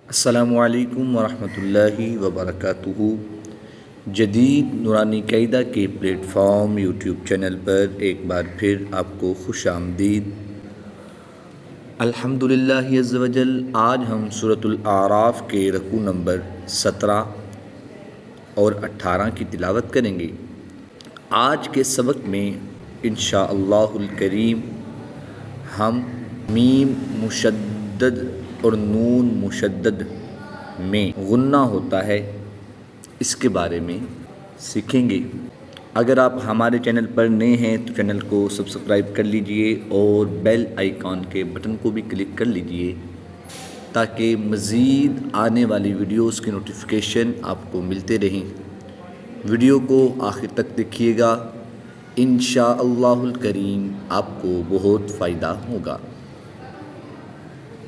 अस्सलामुअलैकुम वरहमतुल्लाहि वबरकातुहू। जदीद नूरानी क़ायदा के प्लेटफॉर्म यूट्यूब चैनल पर एक बार फिर आपको खुश आमदीद। अल्हम्दुलिल्लाह अज़्ज़ वजल आज हम सूरतुल आराफ के रकू नंबर 17 और 18 की तिलावत करेंगे। आज के सबक में इंशाअल्लाहुल करीम हम मीम मुशद्दद और नून मुशद्दद में गुन्ना होता है इसके बारे में सीखेंगे। अगर आप हमारे चैनल पर नए हैं तो चैनल को सब्सक्राइब कर लीजिए और बेल आइकॉन के बटन को भी क्लिक कर लीजिए ताकि मज़ीद आने वाली वीडियोस की नोटिफिकेशन आपको मिलते रहें। वीडियो को आखिर तक देखिएगा, इंशाअल्लाहुल करीम आपको बहुत फ़ायदा होगा।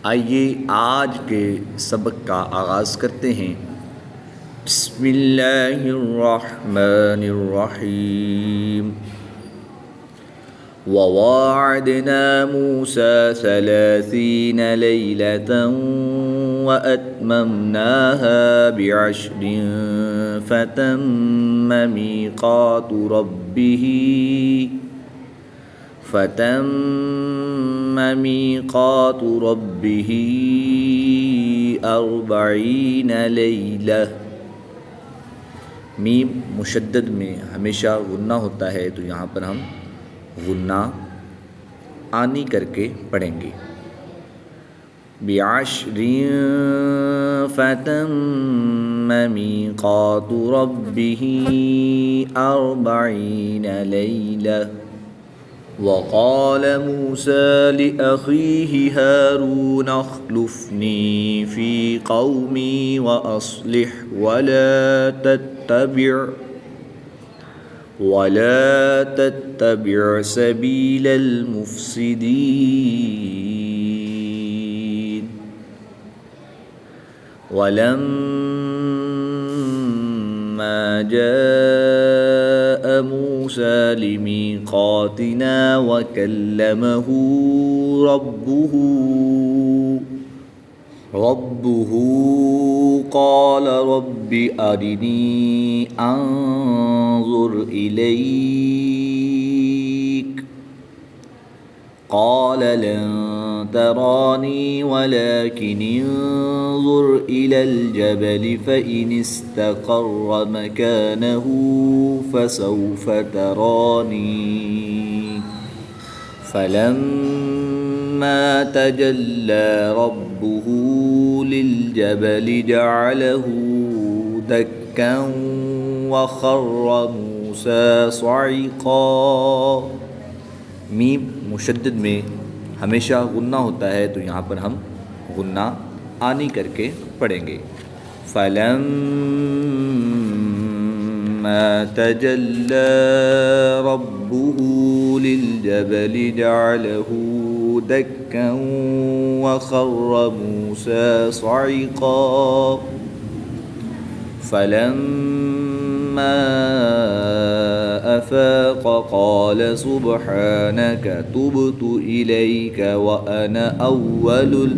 आइए आज के सबक का आगाज़ करते हैं। बिस्मिल्लाहिर्रहमानिर्रहीम। ववाअदना मूसा सलासीन लैलतन वअतममनाहा बिअश्रिन फतम्म मीक़ातु रब्बिही अर्बईन लैला। मीम मुशद्दद में हमेशा गुन्ना होता है तो यहाँ पर हम गुन्ना आनी करके पढ़ेंगे। बिअश्रिन फतम्म मीक़ातु रब्बिही अर्बईन लैला। वक़ाल मूसा लिअख़ीहि हारून अख़्लुफ़नी फ़ी क़ौमी वअस्लिह वला तत्तबिअ सबीलल मुफ़्सिदीन। वलम्मा जाअ मूसा लिमीक़ातिना वकल्लमहु रब्बुहु क़ाल रब्बि अरिनी अंज़ुर इलैक क़ाल लन तरानी वलाकिन इंज़ुर इलल जबलि फ़इन इस्तक़र्र मकानहु फ़सौफ़ तरानी। फ़लम्मा तजल्ला रब्बुहु लिलजबलि जअलहु दक्कन वख़र्र मूसा सइक़ा। मीम मुशद्दद में हमेशा गुन्ना होता है तो यहाँ पर हम गुन्ना आनी करके पढ़ेंगे। फ़लम्मा तजल्ला रब्बुहु लिलजबलि जअलहु दक्कन वख़र्र मूसा सइक़ा। फलम्मा अफ़ाक़ क़ाल सुब्हानक तुब्तु इलैक व अना अव्वलुल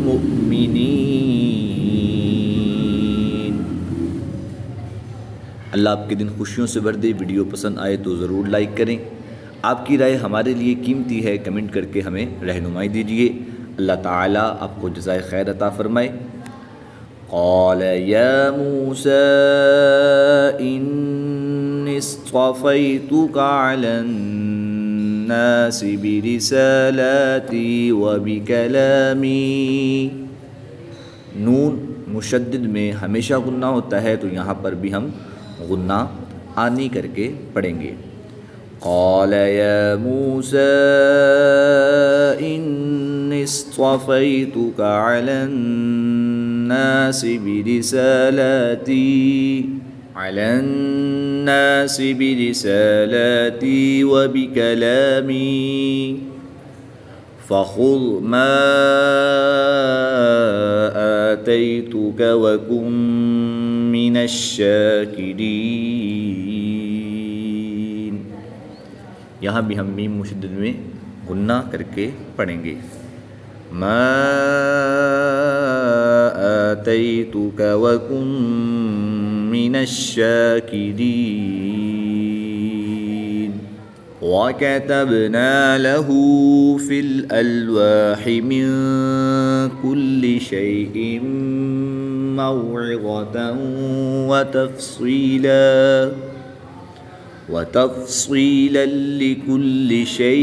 मुअ्मिनीन। अल्लाह आपके दिन खुशियों से भर दे। वीडियो पसंद आए तो ज़रूर लाइक करें। आपकी राय हमारे लिए कीमती है, कमेंट करके हमें रहनुमाई दीजिए। अल्लाह ताला आपको जज़ाए खैर अता फ़रमाए। क़ाल या मूसा इन्नी इस्तफ़ैतुका अलन्नासि बिरिसालाती व बिकलामी। नून मुशद्दद में हमेशा गुन्ना होता है तो यहाँ पर भी हम गुन्ना आनी करके पढ़ेंगे। क़ाल या मूसा इन्नी इस्तफ़ैतुका अलन्नासि बिरिसालाती व बिकलामी फ़ख़ुज़ मा आतैतुक वकुन मिनश्शाकिरीन। यहाँ भी हम मीम मुशद्दद में गुन्ना करके पढ़ेंगे। मा आतैतुक वकुन मिनश्शाकिरीन। वकतबना लहू फिल अलवाहि मिन कुल्लि शैइन मौइज़तन वतफ़सीलन लिकुल्लि शै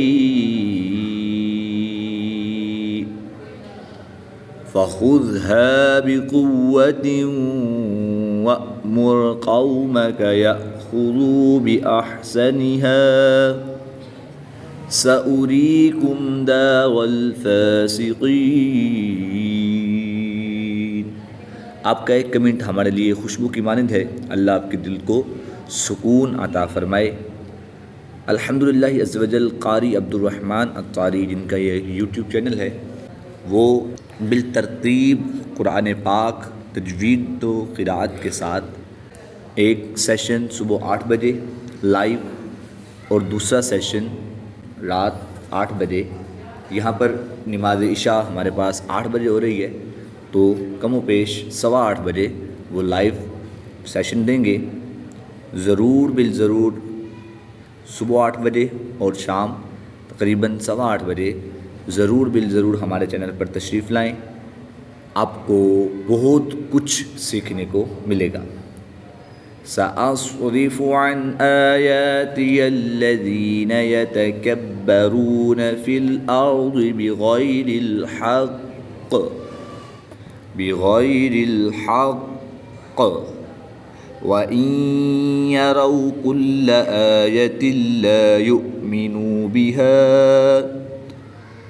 फ़ख़ुज़हा बिक़ुव्वतिन वअमुर क़ौमक यअख़ुज़ू बिअहसनिहा सउरीकुम दारल फ़ासिक़ीन। आपका एक कमेंट हमारे लिए खुशबू की मानंद है। अल्लाह आपके दिल को सुकून अता फ़रमाए। अल्हम्दुलिल्लाह अज़्ज़ वजल क़ारी अब्दुर्रहमान अत्तारी जिनका ये यूट्यूब चैनल है, वो बिलतरतीब कुरान पाक तजवीद तो क़िराअत के साथ एक सेशन सुबह 8 बजे लाइव और दूसरा सेशन रात 8 बजे, यहाँ पर नमाज इशा हमारे पास 8 बजे हो रही है, तो कमो पेश 8:15 बजे वो लाइव सेशन देंगे। ज़रूर बिल ज़रूर सुबह 8 बजे और शाम तकरीबन 8:15 बजे ज़रूर बिल ज़रूर हमारे चैनल पर तशरीफ़ लाएं। आपको बहुत कुछ सीखने को मिलेगा। सअस्रिफ़ु अन आयातियल्लज़ीन यतकब्बरून फ़िल अर्ज़ि बिग़ैरिल हक़्क़ व इन यरौ कुल्ल आयतिन ला युमिनू बिहा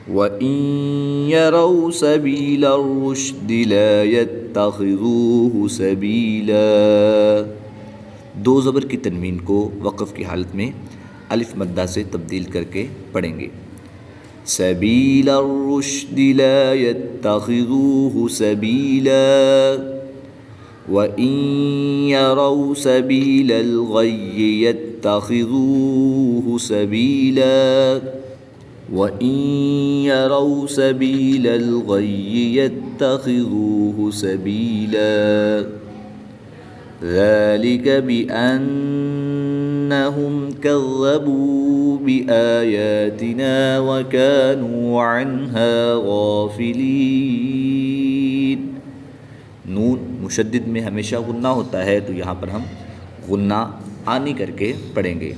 व इन यरौ सबीलर रुश्दि ला यत्तखिज़ूहु सबीला। दो ज़बर की तनवीन को वक़फ़ की हालत में अलिफ मद्दा से तब्दील करके पढ़ेंगे। सबीलर रुश्दि ला यत्तखिज़ूहु सबीला व इन यरौ सबीलल गय्यि यत्तखिज़ूहु सबीला व इन यरौ सबीलल गय्यि यत्तखिज़ूहु सबीला। ज़ालिक बिअन्नहुम कज़्ज़बू बिआयातिना व कानू अन्हा गाफ़िलीन। नून मुशद्दिद में हमेशा गुन्ना होता है, तो यहाँ पर हम गुन्ना आनी करके पढ़ेंगे।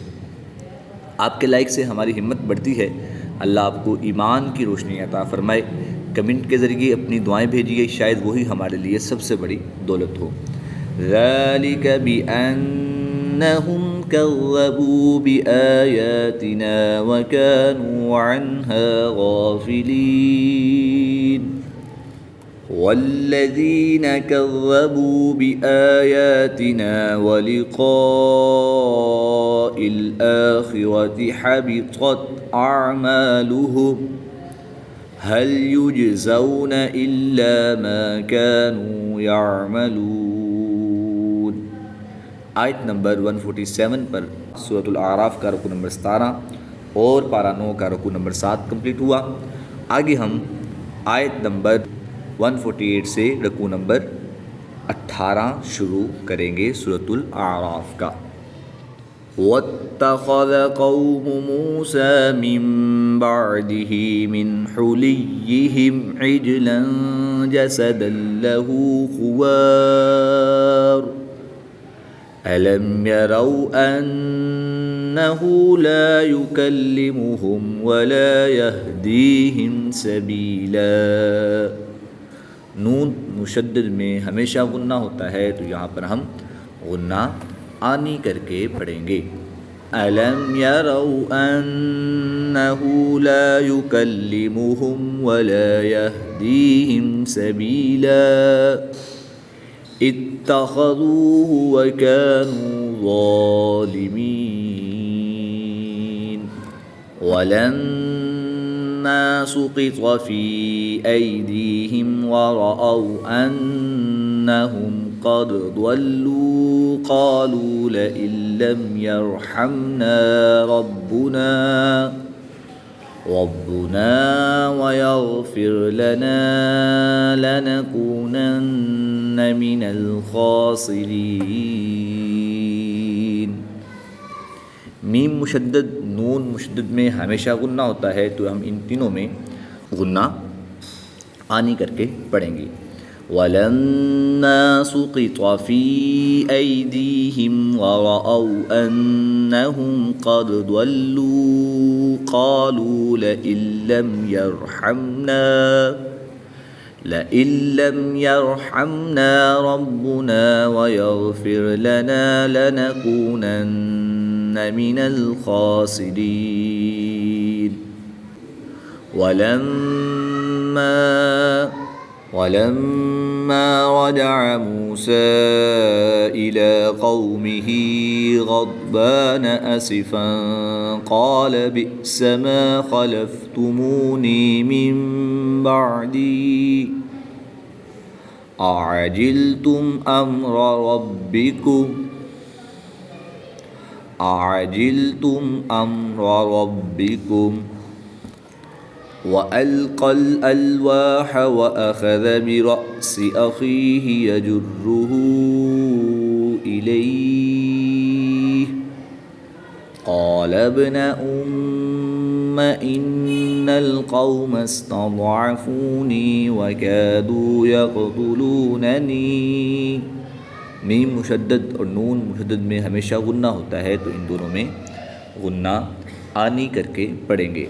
आपके लाइक से हमारी हिम्मत बढ़ती है। अल्लाह आपको ईमान की रोशनी अता फ़रमाए। कमेंट के ज़रिए अपनी दुआएं भेजिए, शायद वही हमारे लिए सबसे बड़ी दौलत हो। ज़ालिक बिअन्नहुम कज़्ज़बू बिआयातिना व कानू अन्हा गाफ़िलीन। वल्लज़ीन कज़्ज़बू बिआयातिना व लिक़ाइल आख़िरति हबितत अअमालुहुम हल युजज़ौन इल्ला मा कानू यअमलून। आयत नंबर 147 पर सूरतुल आराफ का रुकू नंबर 17 और पारा 9 का रुकू नंबर 7 कंप्लीट हुआ। आगे हम आयत नंबर 148 से रुकू नंबर 18 शुरू करेंगे सूरतुल आराफ का। वत्तख़ज़ क़ौमु मूसा मिन बअदिही मिन हुलिय्यिहिम इजलन जसदन लहू ख़ुवार अलम यरौ अन्नहु ला युकल्लिमुहुम वला यहदीहिम सबीला। नून मुशद्दद में हमेशा गुन्ना होता है, तो यहाँ पर हम गुन्ना आनी करके पढ़ेंगे। अलम यरौ अन्नहु ला युकल्लिमुहुम वला यहदीहिम सबीला इत्तख़ज़ूहु व कानू ज़ालिमीन। वलम्मा सुक़ित फ़ी ऐदीहिम व रअव अन्नहुम क़द ضلوا قالوا لئن لم يرحمنا ربنا रब्बुना वयग़फ़िर लना लनकूनन्न मिनल ख़ासिरीन। मीम मुशद्दद नून मुशद्दद में हमेशा गुन्ना होता है, तो हम इन तीनों में गुन्ना आनी करके पढ़ेंगे। वलन्नासु क़िता फ़ी ऐदीहिम वरअव अन्नहुम क़द ضल्लू क़ालू लइल्लम यरहमना रब्बुना वयग़फ़िर लना लनकूनन्न मिनल ख़ासिरीन। वलम्मा रजअ मूसा इला क़ौमिही ग़ضबान असिफ़न क़ाल बि'स मा ख़लफ़्तुमूनी मिन बअदी अअजिल्तुम अम्र रब्बिकुम वअल्क़ल अलवाह वअख़ज़ बिरअसि अख़ीहि यजुर्रुहु इलैहि क़ाल इब्न उम्म इन्नल क़ौम इस्तज़अफ़ूनी वकादू यक़्तुलूननी। मीम मुशद्दद और नून मुशद्दद में हमेशा गुन्ना होता है, तो इन दोनों में गुन्ना आनी करके पढ़ेंगे।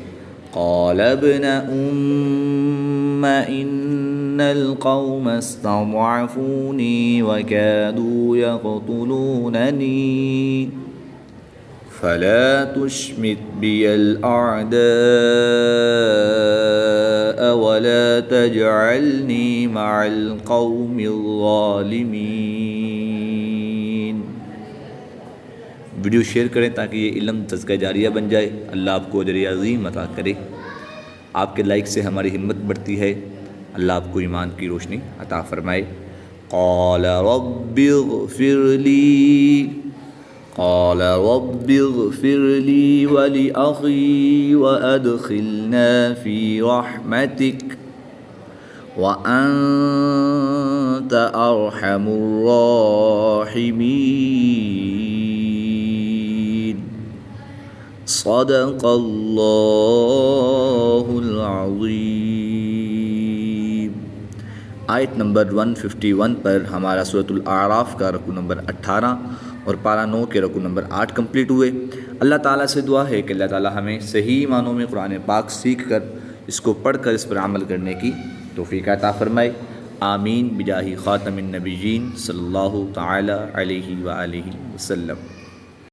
क़ाल इब्न उम्म इन्नल क़ौम इस्तज़अफ़ूनी वकादू यक़्तुलूननी फ़ला तुशमित बियल अअदाअ वला तजअलनी मअल क़ौमिज़ ज़ालिमीन। वीडियो शेयर करें ताकि ये इल्म तज़किया जारिया बन जाए। अल्लाह आपको अजर अज़ीम अता करे। आपके लाइक से हमारी हिम्मत बढ़ती है। अल्लाह आपको ईमान की रोशनी अता फ़रमाए। क़ाल रब्बिग़फ़िर ली वली अख़ी वअदख़िलना फ़ी रहमतिक व अन्त अरहमुर राहिमीन। सदक़ल्लाहुल अज़ीम। आयत नंबर 151 पर हमारा सूरतुल आराफ का रकू नंबर 18 और पारा 9 के रकू नंबर 8 कंप्लीट हुए। अल्लाह ताला से दुआ है कि अल्लाह ताला हमें सही मानों में कुरान पाक सीख कर इसको पढ़ कर इस पर अमल करने की तौफ़ीक़ अता फ़रमाए। आमीन बिजाही ख़ातमिन नबिय्यीन सल्लल्लाहु तआला अलैहि व आलिहि वसल्लम।